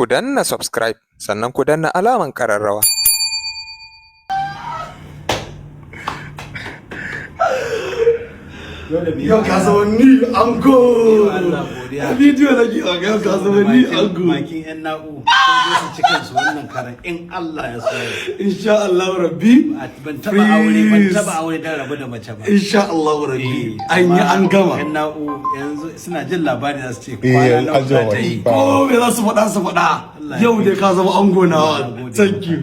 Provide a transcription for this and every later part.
ku danna subscribe sannan ku danna alaman ƙararrawa. Yau ka zama ni ango. A bidiyo na ke yau ka zama ni ango. Makin yan na'u sun zo su cikin su wannan karan in Allah ya so. Insha Allah rabbi. Ban taba aure dan rabu da mace ba. Insha Allah rabbi. An yi an gama. Yan na'u yanzu suna jin labari za su ce kwana nawa za ta yi. Ko me za su faɗa su faɗa. Yau dai ka zama ango na. Thank you.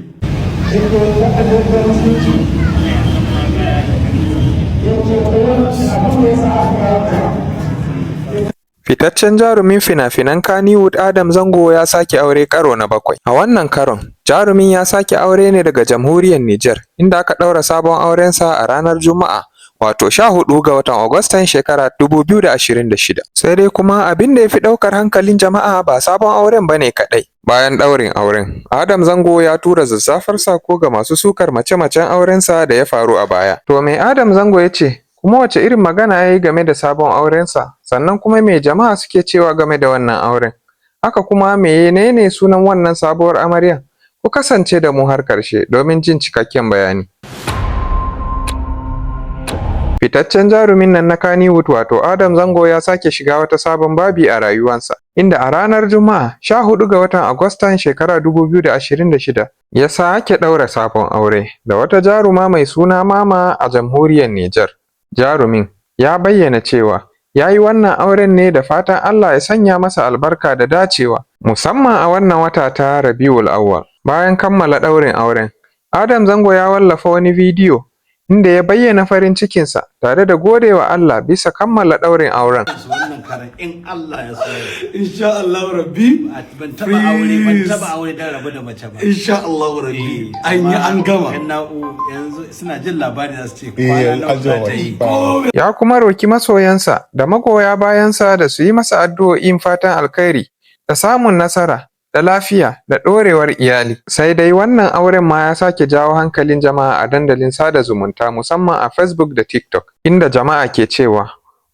Fitaccen jarumin fina-finan Kannywood Adam Zango ya sake aure karo na 7. A wannan karon, jarumin ya sake aure ne daga jamhuriyar Nijar, inda aka ɗaura sabon aurensa a ranar Juma'a, wato 14 ga watan Agustan shekara 2026. Sai dai kuma abin da ya fi ɗaukar hankalin jama'a ba sabon auren ba ne kaɗai. Bayan ɗaurin auren, Adam Zango ya tura zazzafar sako ga masu sukar mace-macen aurensa da ya faru a baya. To me Adam Zango ya ce? Kuma wace irin magana ya yi game da sabon aurensa, sannan kuma me jama'a suke cewa game da wannan auren? Haka kuma menene sunan wannan sabuwar amaryar? Ku kasance da mu har ƙarshe domin jin cikakken bayani. Fitaccen jarumin nan na Kannywood wato Adam Zango ya sake shiga wata sabon babi a rayuwarsa, inda a ranar Juma'a 14 ga watan Agustan shekara 2026 ya sake ɗaura sabon aure da wata jaruma mai suna Mama a jamhuriyar Nijar. Jarumin ya bayyana cewa ya yi wannan auren ne da fatan Allah ya sanya masa albarka da dacewa, musamman a wannan wata ta Rabiul Awwal. Bayan kammala ɗaurin auren, Adam Zango ya wallafa wani bidiyo inda ya bayyana farin cikinsa tare da godewa Allah bisa kammala ɗaurin auren. Wannan karan in Allah ya so. Insha Allah rabbi. Ban taba aure dan rabu da mace ba. Insha Allah rabbi. An yi an gama. Yan na'u yanzu suna jin labari za su ce kwana nawa za ta yi. Ya kuma roki masoyansa da magoya bayansa da su yi masa addu'o'in fatan alkhairi da samun nasara da lafiya da ɗorewar iyali. Sai dai wannan auren ma ya sake jawo hankalin jama'a a dandalin sada zumunta musamman a Facebook da TikTok, inda jama'a ke cewa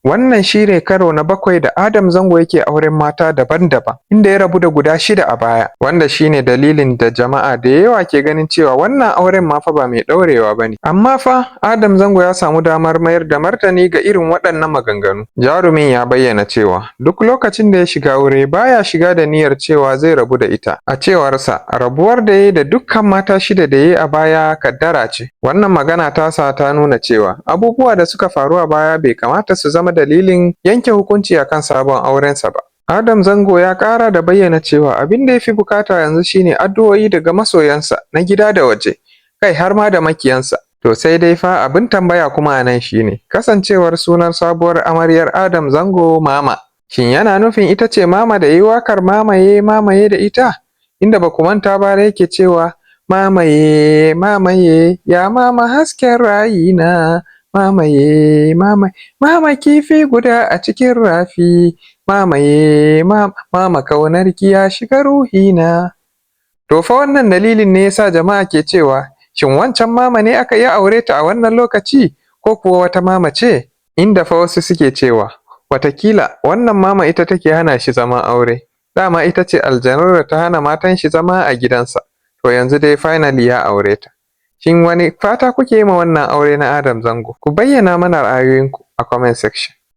wannan shi ne karo na 7 da Adam Zango yake auren mata daban-daban, inda ya rabu da guda 6 a baya, wanda shi ne dalilin da jama'a da yawa ke ganin cewa wannan auren ma fa ba mai ɗaurewa ba ne. Amma fa Adam Zango ya samu damar mayar da martani ga irin waɗannan maganganu. Jarumin ya bayyana cewa duk lokacin da ya shiga aure baya shiga da niyyar cewa zai rabu da ita. A cewarsa, rabuwar da ya yi da dukkan mata 6 da ya yi a baya kaddara ce. Wannan magana tasa ta nuna cewa abubuwa da suka faru a baya bai kamata su zama dalilin yanke hukunci akan sabon aurensa ba. Adam Zango ya ƙara da bayyana cewa abin da ya fi bukata yanzu shine addu'o'i daga masoyansa na gida da waje, kai har ma da makiyansa. To sai dai fa abin tambaya kuma a nan shine kasancewar sunan sabuwar amaryar Adam Zango Mama. Shin yana nufin ita ce Mama da yi wakar mamaye da ita? Inda ba ku manta ba yake cewa mamaye ya Mama hasken rayina. Mama kifi guda a cikin rafi, mama kaunarki ya shiga ruhina. To fa wannan dalilin ne yasa jama'a ke cewa shin wancan mama ne aka iya aure ta a wannan lokaci ko kuwa wata mama ce? Inda fa wasu suke cewa watakila wannan mama ita take hana shi zama aure, dama ita ce aljanar da ta hana matan shi zama a gidansa, to yanzu dai finally ya aure ta. Shin wani fata kuke yi ma wannan aure na Adam Zango? Ku bayyana mana ra'ayoyinku a comment section.